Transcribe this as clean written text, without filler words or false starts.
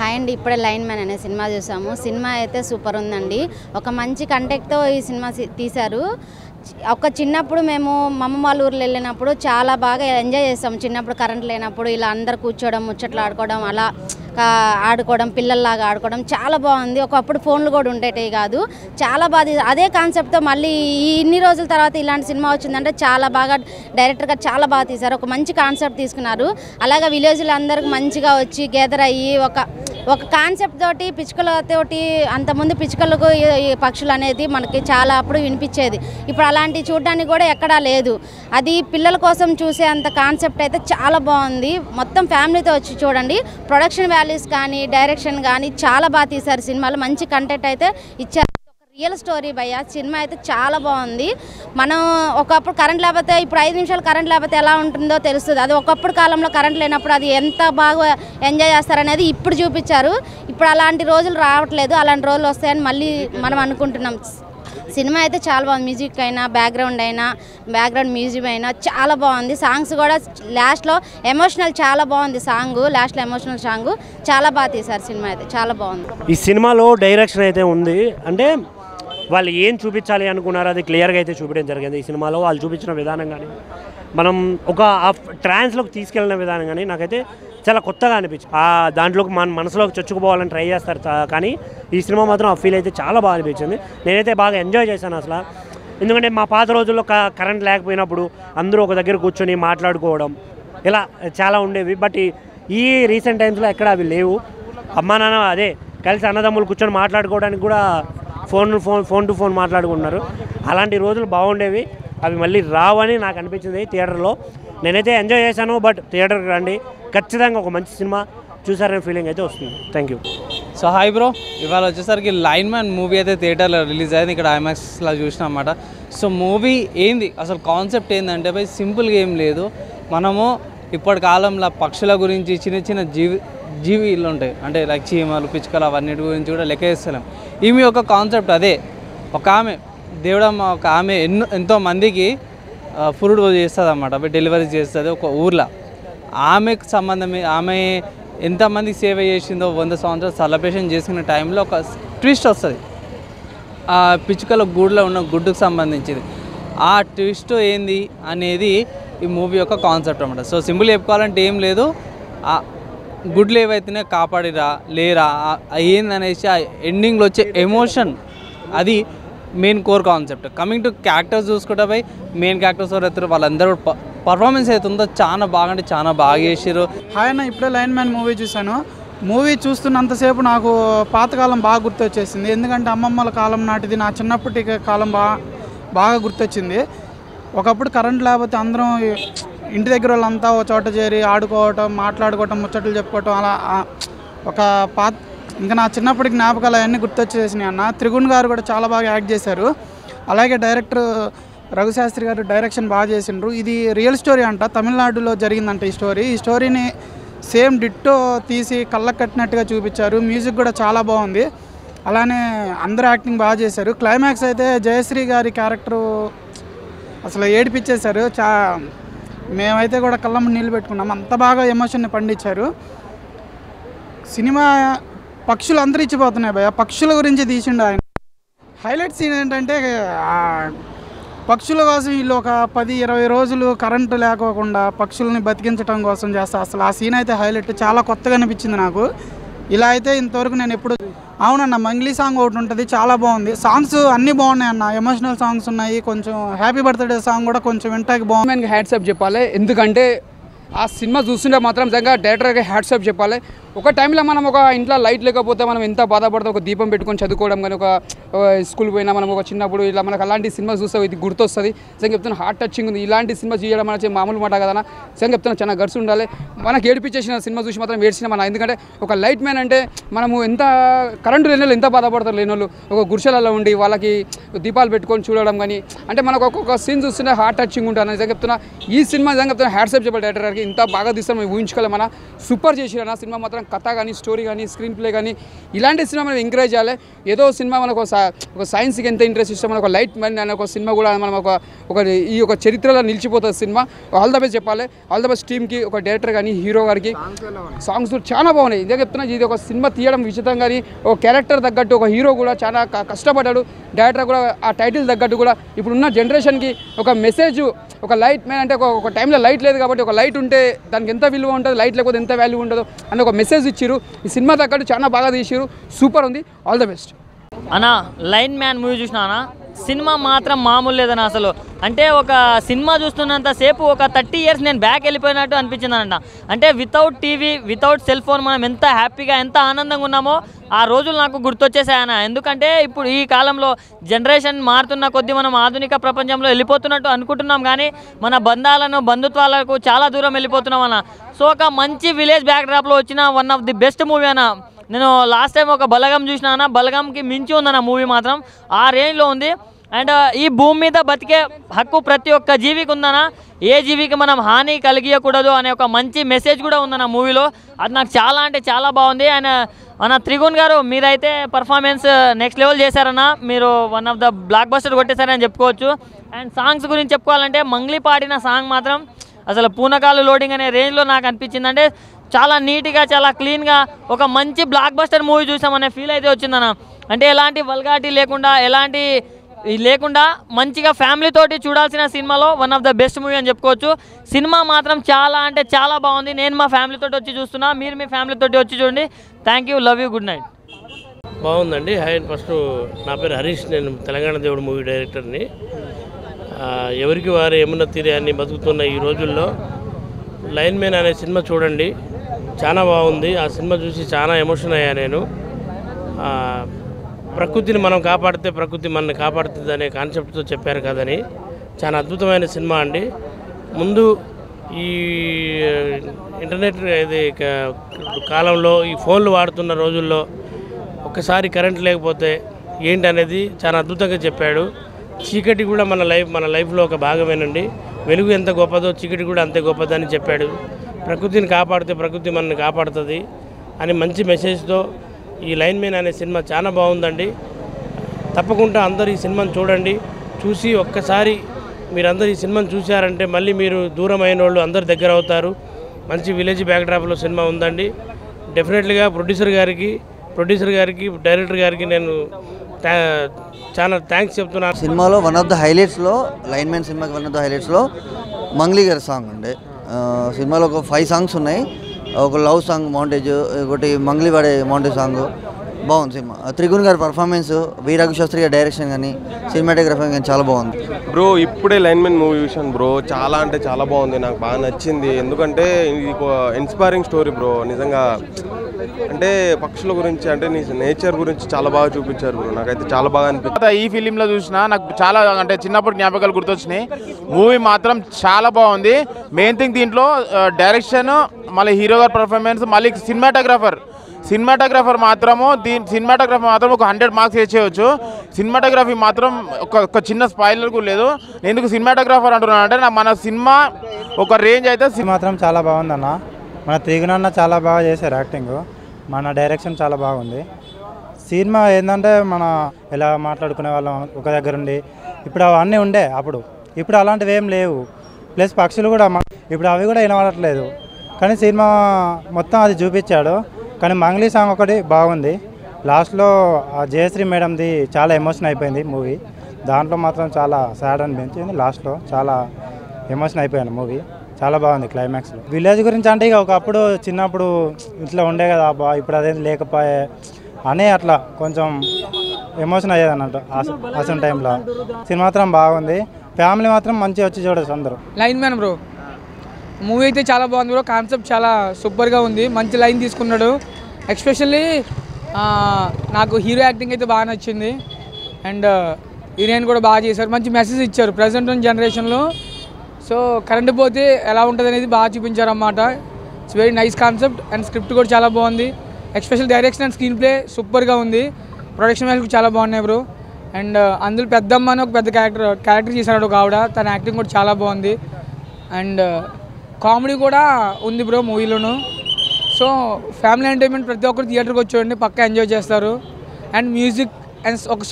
Hi అండి, ఇప్పుడే line man అనే సినిమా చూసాము. సినిమా అయితే సూపర్ ఉందండి. ఒక మంచి కంటెంట్తో ఈ సినిమా తీశారు. ఒక చిన్నప్పుడు మేము అమ్మమ్మ వాళ్ళ ఊర్లో వెళ్ళినప్పుడు చాలా బాగా ఎంజాయ్ చేస్తాం. చిన్నప్పుడు కరెంట్ లేనప్పుడు ఇలా అందరు కూర్చోవడం, ముచ్చట్లు ఆడుకోవడం, అలా ఆడుకోవడం, పిల్లల్లాగా ఆడుకోవడం చాలా బాగుంది. ఒకప్పుడు ఫోన్లు కూడా ఉండేటివి కాదు. చాలా బాగా అదే కాన్సెప్ట్తో మళ్ళీ ఇన్ని రోజుల తర్వాత ఇలాంటి సినిమా వచ్చిందంటే చాలా బాగా డైరెక్టర్ గారు చాలా బాగా తీశారు. ఒక మంచి కాన్సెప్ట్ తీసుకున్నారు. అలాగే విలేజ్లో అందరికి మంచిగా వచ్చి గెదర్ అయ్యి ఒక కాన్సెప్ట్ తోటి పిచ్చుకలతోటి అంతకుముందు పిచ్చుకలకు ఈ పక్షులు అనేది మనకి చాలా అప్పుడు వినిపించేది. ఇప్పుడు అలాంటివి చూడడానికి కూడా ఎక్కడా లేదు. అది పిల్లల కోసం చూసే అంత కాన్సెప్ట్ అయితే చాలా బాగుంది. మొత్తం ఫ్యామిలీతో వచ్చి చూడండి. ప్రొడక్షన్ వాల్యూస్ కానీ డైరెక్షన్ కానీ చాలా బాగా తీశారు. సినిమాలో మంచి కంటెంట్ అయితే ఇచ్చారు. రియల్ స్టోరీ భయ్య. సినిమా అయితే చాలా బాగుంది. మనం ఒకప్పుడు కరెంట్ లేకపోతే ఇప్పుడు 5 నిమిషాలు కరెంట్ లేకపోతే ఎలా ఉంటుందో తెలుస్తుంది. అది ఒకప్పుడు కాలంలో కరెంట్ లేనప్పుడు అది ఎంత బాగా ఎంజాయ్ చేస్తారనేది ఇప్పుడు చూపించారు. ఇప్పుడు అలాంటి రోజులు రావట్లేదు. అలాంటి రోజులు వస్తాయని మళ్ళీ మనం అనుకుంటున్నాం. సినిమా అయితే చాలా బాగుంది. మ్యూజిక్ అయినా బ్యాక్గ్రౌండ్ మ్యూజిక్ అయినా చాలా బాగుంది. సాంగ్స్ కూడా లాస్ట్లో ఎమోషనల్ చాలా బాగుంది. లాస్ట్లో ఎమోషనల్ సాంగ్ చాలా బాగా తీశారు. సినిమా అయితే చాలా బాగుంది. ఈ సినిమాలో డైరెక్షన్ అయితే ఉంది. అంటే వాళ్ళు ఏం చూపించాలి అనుకున్నారో అది క్లియర్గా అయితే చూపించడం జరిగింది. ఈ సినిమాలో వాళ్ళు చూపించిన విధానం కానీ మనం ఒక ట్రాన్స్లోకి తీసుకెళ్ళిన విధానం కానీ నాకైతే చాలా కొత్తగా అనిపించింది. దాంట్లోకి మన మనసులోకి చొచ్చుకుపోవాలని ట్రై చేస్తారు. కానీ ఈ సినిమా మాత్రం ఆ ఫీల్ అయితే చాలా బాగా అనిపించింది. నేనైతే బాగా ఎంజాయ్ చేశాను అసలు. ఎందుకంటే మా పాత రోజుల్లో కరెంట్ లేకపోయినప్పుడు అందరూ ఒక దగ్గర కూర్చొని మాట్లాడుకోవడం ఇలా చాలా ఉండేవి. బట్ ఈ రీసెంట్ టైమ్స్లో ఎక్కడ అవి లేవు. అమ్మా నాన్న అదే కలిసి అన్నదమ్ములు కూర్చొని మాట్లాడుకోవడానికి కూడా ఫోన్ టు ఫోన్ మాట్లాడుకుంటున్నారు. అలాంటి రోజులు బాగుండేవి. అవి మళ్ళీ రావని నాకు అనిపించింది థియేటర్లో. నేనైతే ఎంజాయ్ చేశాను. బట్ థియేటర్కి రండి, ఖచ్చితంగా ఒక మంచి సినిమా చూసారనే ఫీలింగ్ అయితే వస్తుంది. Thank you. So hi bro, ఇవాళ వచ్చేసరికి లైన్ మ్యాన్ మూవీ అయితే థియేటర్లో రిలీజ్ అయింది. ఇక్కడ ఐమాక్స్లో చూసినా అన్నమాట. సో మూవీ ఏంది అసలు కాన్సెప్ట్ ఏంటంటే భయ్ సింపుల్గా ఏం లేదు. మనము ఇప్పటి కాలంలో పక్షుల గురించి చిన్న జీవిలు ఉంటాయి, అంటే లైక్ చీమలు, పిచ్చుకలు, అవన్నిటి గురించి కూడా లెక్క వేస్తలేం. ఈమె ఒక కాన్సెప్ట్ అదే. ఒక ఆమె దేవుడమ్మ, ఒక ఆమె ఎంతో మందికి ఫుడ్ చేస్తుంది అన్నమాట. డెలివరీ చేస్తుంది ఒక ఊర్లో. ఆమెకు ఆమె ఎంతమందికి సేవ చేసిందో 100 సంవత్సరాలు సెలబ్రేషన్ చేసుకునే టైంలో ఒక ట్విస్ట్ వస్తుంది. ఆ పిచ్చుకల గూడులో ఉన్న గుడ్డుకు సంబంధించింది. ఆ ట్విస్ట్ ఏంది అనేది ఈ మూవీ యొక్క కాన్సెప్ట్ అన్నమాట. సో సింపుల్ చెప్పుకోవాలంటే ఏం లేదు, ఆ గుడ్లు ఏవైతేనే కాపాడిరా లేరా ఏందనేసి ఆ ఎండింగ్లో వచ్చే ఎమోషన్, అది main core concept. Coming to characters చూసుకుంటే పోయి మెయిన్ క్యారెక్టర్స్ ఎవరైతే వాళ్ళందరూ పర్ఫార్మెన్స్ అవుతుందో చాలా బాగా అంటే చాలా బాగా చేసారు. హాయ్ అన్న, ఇప్పుడే లైన్ మ్యాన్ మూవీ చూశాను. మూవీ చూస్తున్నంతసేపు నాకు పాతకాలం బాగా గుర్తొచ్చేసింది. ఎందుకంటే అమ్మమ్మల కాలం నాటిది నా చిన్నప్పటి కాలం బాగా గుర్తొచ్చింది. ఒకప్పుడు కరెంట్ లేకపోతే అందరం ఇంటి దగ్గర వాళ్ళంతా ఒక చోట చేరి ఆడుకోవటం, మాట్లాడుకోవటం, ముచ్చట్లు చెప్పుకోవటం, అలా ఒక ఇంకా నా చిన్నప్పటి జ్ఞాపకాలు అవన్నీ గుర్తొచ్చేసినాయి అన్న. త్రిగుణ్ గారు కూడా చాలా బాగా యాక్ట్ చేశారు. అలాగే డైరెక్టర్ రఘుశాస్త్రి గారు డైరెక్షన్ బాగా చేసిండ్రు. ఇది రియల్ స్టోరీ అంట, తమిళనాడులో జరిగిందంట ఈ స్టోరీని సేమ్ డిట్టో తీసి కళ్ళకు కట్టినట్టుగా చూపించారు. మ్యూజిక్ కూడా చాలా బాగుంది. అలానే అందరూ యాక్టింగ్ బాగా చేశారు. క్లైమాక్స్ అయితే జయశ్రీ గారి క్యారెక్టరు అసలు ఏడిపించేశారు. మేమైతే కూడా కళ్ళమ్మ నీళ్ళు పెట్టుకున్నాం, అంత బాగా ఎమోషన్ని పండించారు. సినిమా పక్షులు అంతరించిపోతున్నాయి భయ. పక్షుల గురించి తీసిండు ఆయన. హైలైట్ సీన్ ఏంటంటే పక్షుల కోసం వీళ్ళు ఒక 10-20 రోజులు కరెంటు లేకోకుండా పక్షుల్ని బతికించడం కోసం చేస్తారు. అసలు ఆ సీన్ అయితే హైలైట్, చాలా కొత్తగా అనిపించింది నాకు. ఇలా అయితే ఇంతవరకు నేను ఎప్పుడు. అవునన్న, మంగ్లీ సాంగ్ ఒకటి ఉంటుంది, చాలా బాగుంది. సాంగ్స్ అన్నీ బాగున్నాయి అన్న, ఎమోషనల్ సాంగ్స్ ఉన్నాయి. కొంచెం హ్యాపీ బర్త్డే సాంగ్ కూడా కొంచెం వింటాకి బాగుంది. హ్యాట్సాప్ చెప్పాలి. ఎందుకంటే ఆ సినిమా చూస్తుంటే మాత్రం నిజంగా డైరెక్టర్గా హ్యాట్సాప్ చెప్పాలి. ఒక టైంలో మనం ఒక ఇంట్లో లైట్ లేకపోతే మనం ఎంత బాధపడతాం, ఒక దీపం పెట్టుకొని చదువుకోవడం కానీ, ఒక స్కూల్ పోయినా మనం ఒక చిన్నప్పుడు ఇలా మనకు అలాంటి సినిమా చూస్తే ఇది గుర్తొస్తుంది. నిజంగా చెప్తున్నా హార్ట్ టచింగ్ ఉంది. ఇలాంటి సినిమా చేయడం అనేది మామూలు మాట కదన్నా. నిజంగా చెప్తున్నా చాలా గర్సు ఉండాలి. మనకు ఏడిపించేసిన సినిమా చూసి మాత్రం ఏడ్చిన మన. ఎందుకంటే ఒక లైట్ మ్యాన్ అంటే మనము ఎంత కరెంటు లేని వాళ్ళు ఎంత బాధపడతారు, లేని వాళ్ళు ఒక గుడిసెలలో ఉండి వాళ్ళకి దీపాలు పెట్టుకొని చూడడం కానీ, అంటే మనకు ఒక్కొక్క సీన్ చూస్తుంటే హార్ట్ టచింగ్ ఉంటుంది. నిజంగా చెప్తున్నా ఈ సినిమా నిజంగా చెప్తున్నా హ్యాట్సాప్ చెప్పాలి డైరెక్టర్ గారికి. ఇంత బాగా తీస్తాం మేము ఊహించుకోలేమన్నా. సూపర్ చేసిరన్నా సినిమా మాత్రం ప్రకారం కథ కానీ స్టోరీ కానీ స్క్రీన్ ప్లే కానీ ఇలాంటి సినిమా మనం ఎంకరేజ్ చేయాలి. ఏదో సినిమా మనకు ఒక సైన్స్కి ఎంత ఇంట్రెస్ట్ ఇష్టం, మనకు లైట్ మ్యాన్ అనే ఒక సినిమా కూడా మనం ఈ ఒక చరిత్రలో నిలిచిపోతుంది సినిమా. ఆల్ ద బెస్ట్ చెప్పాలి. ఆల్ ద బెస్ట్ టీమ్కి, ఒక డైరెక్టర్ కానీ హీరో గారికి. సాంగ్స్ చాలా బాగున్నాయి. ఇదే చెప్తున్నా, ఇది ఒక సినిమా తీయడం విచితం కానీ ఒక క్యారెక్టర్ తగ్గట్టు ఒక హీరో కూడా చాలా కష్టపడ్డాడు. డైరెక్టర్ కూడా ఆ టైటిల్ తగ్గట్టు కూడా ఇప్పుడున్న జనరేషన్కి ఒక మెసేజ్, ఒక లైట్ మ్యాన్ అంటే ఒక టైంలో లైట్ లేదు కాబట్టి ఒక లైట్ ఉంటే దానికి ఎంత విలువ ఉంటుంది, లైట్ లేకపోతే ఎంత వాల్యూ ఉంటుందో అని ఒక మెసేజ్ ఇచ్చారు. ఈ సినిమా తగ్గట్టు చాలా బాగా తీసారు. సూపర్ ఉంది. ఆల్ ద బెస్ట్ అన్న. లైన్ మ్యాన్ మూవీ చూసినా అన్న, సినిమా మాత్రం మామూలు లేదన్న అసలు. అంటే ఒక సినిమా చూస్తున్నంతసేపు ఒక 30 years నేను బ్యాక్ వెళ్ళిపోయినట్టు అనిపించింది అన్న. అంటే without TV, without cell phone మనం ఎంత హ్యాపీగా, ఎంత ఆనందంగా ఉన్నామో ఆ రోజులు నాకు గుర్తొచ్చేసాయన్న. ఎందుకంటే ఇప్పుడు ఈ కాలంలో జనరేషన్ మారుతున్న కొద్దీ మనం ఆధునిక ప్రపంచంలో వెళ్ళిపోతున్నట్టు అనుకుంటున్నాం, కానీ మన బంధుత్వాలకు చాలా దూరం వెళ్ళిపోతున్నాం అన్న. సో ఒక మంచి విలేజ్ బ్యాక్డ్రాప్లో వచ్చిన one of the best movie అన్న. నేను లాస్ట్ టైం ఒక బలగం చూసినా అన్న, బలగంకి మించి ఉందన్న మూవీ మాత్రం. ఆ రేంజ్లో ఉంది. అండ్ ఈ భూమి మీద బతికే హక్కు ప్రతి ఒక్క జీవికి ఉందన్న. ఏ జీవికి మనం హాని కలిగియకూడదు అనే ఒక మంచి మెసేజ్ కూడా ఉందన్న మూవీలో. అది నాకు చాలా అంటే చాలా బాగుంది. అన్న త్రిగుణ్ గారు, మీరైతే పర్ఫార్మెన్స్ నెక్స్ట్ లెవెల్ చేశారన్న. మీరు one of the blockbuster కొట్టేశారని చెప్పుకోవచ్చు. అండ్ సాంగ్స్ గురించి చెప్పుకోవాలంటే మంగ్లీ పాడిన సాంగ్ మాత్రం అసలు పూనకాలు లోడింగ్ అనే రేంజ్లో నాకు అనిపించింది. అంటే చాలా నీట్గా, చాలా క్లీన్గా ఒక మంచి బ్లాక్ బస్టర్ మూవీ చూసామనే ఫీల్ అయితే వచ్చిందన్న. అంటే ఎలాంటి వల్గారిటీ లేకుండా, ఎలాంటి లేకుండా మంచిగా ఫ్యామిలీ తోటి చూడాల్సిన సినిమాలో one of the best movie అని చెప్పుకోవచ్చు. సినిమా మాత్రం చాలా అంటే చాలా బాగుంది. నేను మా ఫ్యామిలీ తోటి వచ్చి చూస్తున్నా, మీరు మీ ఫ్యామిలీ తోటి వచ్చి చూడండి. Thank you, love you, good night. బాగుందండి. ఫస్ట్ నా పేరు హరీష్, నేను తెలంగాణ దేవుడు మూవీ డైరెక్టర్ని. ఎవరికి వారు యమున తీరాన్ని బతుకుతున్న ఈ రోజుల్లో లైన్ మ్యాన్ అనే సినిమా చూడండి, చాలా బాగుంది. ఆ సినిమా చూసి చాలా ఎమోషన్ అయ్యా నేను. ప్రకృతిని మనం కాపాడితే ప్రకృతి మనల్ని కాపాడుతుంది అనే కాన్సెప్ట్తో చెప్పారు కదని చాలా అద్భుతమైన సినిమా అండి. ముందు ఈ ఇంటర్నెట్ ఇది కాలంలో ఈ ఫోన్లు వాడుతున్న రోజుల్లో ఒక్కసారి కరెంట్ లేకపోతే ఏంటి అనేది చాలా అద్భుతంగా చెప్పాడు. చీకటి కూడా మన లైఫ్లో ఒక భాగమేనండి. వెలుగు ఎంత గొప్పదో చీకటి కూడా అంతే గొప్పదని చెప్పాడు. ప్రకృతిని కాపాడితే ప్రకృతి మనల్ని కాపాడుతుంది అని మంచి మెసేజ్తో ఈ లైన్ మ్యాన్ అనే సినిమా చాలా బాగుందండి. తప్పకుండా అందరూ ఈ సినిమాను చూడండి. చూసి ఒక్కసారి మీరందరూ ఈ సినిమాను చూశారంటే మళ్ళీ మీరు దూరం అయిన వాళ్ళు అందరు దగ్గర అవుతారు. మంచి విలేజ్ బ్యాక్డ్రాప్లో సినిమా ఉందండి. డెఫినెట్లీగా ప్రొడ్యూసర్ గారికి డైరెక్టర్ గారికి నేను చాలా థ్యాంక్స్ చెప్తున్నాను. సినిమాలో వన్ ఆఫ్ ద హైలైట్స్లో లైన్ మ్యాన్ సినిమాకి వన్ ఆఫ్ ద హైలైట్స్లో మంగ్లీ గారి సాంగ్ అండి. సినిమాలో ఒక 5 songs ఉన్నాయి. ఒక లవ్ సాంగ్ మౌంటేజ్, ఒకటి మంగ్లీ వాడే మౌంటేజ్ సాంగ్. బాగుంది సినిమా. త్రిగుణ్ గారి పర్ఫార్మెన్స్, వి రఘుశాస్త్రి గారి డైరెక్షన్ కానీ సినిమాటోగ్రఫీ కానీ చాలా బాగుంది. బ్రో ఇప్పుడే లైన్ మ్యాన్ మూవీ చూసాను బ్రో, చాలా అంటే చాలా బాగుంది. నాకు బాగా నచ్చింది. ఎందుకంటే ఇది ఒక ఇన్స్పైరింగ్ స్టోరీ బ్రో. నిజంగా అంటే పక్షుల గురించి, అంటే నేచర్ గురించి చాలా బాగా చూపించారు బ్రో. నాకైతే చాలా బాగా అనిపించింది. ఈ ఫిలింలో చూసినా నాకు చాలా అంటే చిన్నప్పుడు జ్ఞాపకాలు గుర్తొచ్చినాయి. మూవీ మాత్రం చాలా బాగుంది. మెయిన్ థింగ్ దీంట్లో డైరెక్షన్, మళ్ళీ హీరో గారి పర్ఫార్మెన్స్, మళ్ళీ సినిమాటోగ్రఫర్ మాత్రము ఒక 100 marks వేసేయచ్చు. సినిమాటోగ్రఫీ మాత్రం ఒక చిన్న స్పాయిలర్ కూడా లేదు. ఎందుకు సినిమాటోగ్రఫర్ అంటున్నాను అంటే మన సినిమా ఒక రేంజ్ అయితే మాత్రం చాలా బాగుందన్న. మన త్రిగుణ్ అన్న చాలా బాగా చేశారు యాక్టింగ్. మన డైరెక్షన్ చాలా బాగుంది. సినిమా ఏంటంటే మన ఎలా మాట్లాడుకునే వాళ్ళం ఒక దగ్గర ఉండి, ఇప్పుడు అవన్నీ ఉండే ఇప్పుడు అలాంటివి ఏం లేవు. ప్లస్ పక్షులు కూడా ఇప్పుడు అవి కూడా వినబడట్లేదు. కానీ సినిమా మొత్తం అది చూపించాడు. కానీ మంగ్లీ సాంగ్ ఒకటి బాగుంది. లాస్ట్లో జయశ్రీ మేడంది చాలా ఎమోషన్ అయిపోయింది మూవీ. దాంట్లో మాత్రం చాలా సాడ్ అనిపించింది. లాస్ట్లో చాలా ఎమోషన్ అయిపోయాను మూవీ. చాలా బాగుంది క్లైమాక్స్లో. విలేజ్ గురించి అంటే ఇక ఒకప్పుడు చిన్నప్పుడు ఇట్లా ఉండే కదా అబ్బా, ఇప్పుడు అదేం లేకపోయే అని అట్లా కొంచెం ఎమోషన్ అయ్యేది అన్నట్టు అసలు టైంలో. సినిమా మాత్రం బాగుంది. ఫ్యామిలీ మాత్రం మంచిగా వచ్చి చూడొచ్చు అందరూ. లైన్ మ్యాన్ బ్రో మూవీ అయితే చాలా బాగుంది బ్రో. కాన్సెప్ట్ చాలా సూపర్గా ఉంది. మంచి లైన్ తీసుకున్నాడు. ఎస్పెషల్లీ నాకు హీరో యాక్టింగ్ అయితే బాగా నచ్చింది. అండ్ హీరోయిన్ కూడా బాగా చేశారు. మంచి మెసేజ్ ఇచ్చారు ప్రజెంట్ ఉన్న జనరేషన్లో. సో కరెంట్ పోతే ఎలా ఉంటుంది అనేది బాగా చూపించారు అన్నమాట. It's very nice concept. And script కూడా చాలా బాగుంది. Especial direction and screen play సూపర్గా ఉంది. ప్రొడక్షన్ వాల్యూ కూడా చాలా బాగున్నాయి బ్రో. అండ్ అందులో పెద్దమ్మ అని ఒక పెద్ద క్యారెక్టర్ చేశాడు ఒక ఆవిడ. తన యాక్టింగ్ కూడా చాలా బాగుంది. అండ్ కామెడీ కూడా ఉంది బ్రో మూవీలోను. సో ఫ్యామిలీ ఎంటర్టైన్మెంట్ ప్రతి ఒక్కరు థియేటర్కి వచ్చి చూడండి, పక్కా ఎంజాయ్ చేస్తారు. అండ్ మ్యూజిక్ అండ్ ఒక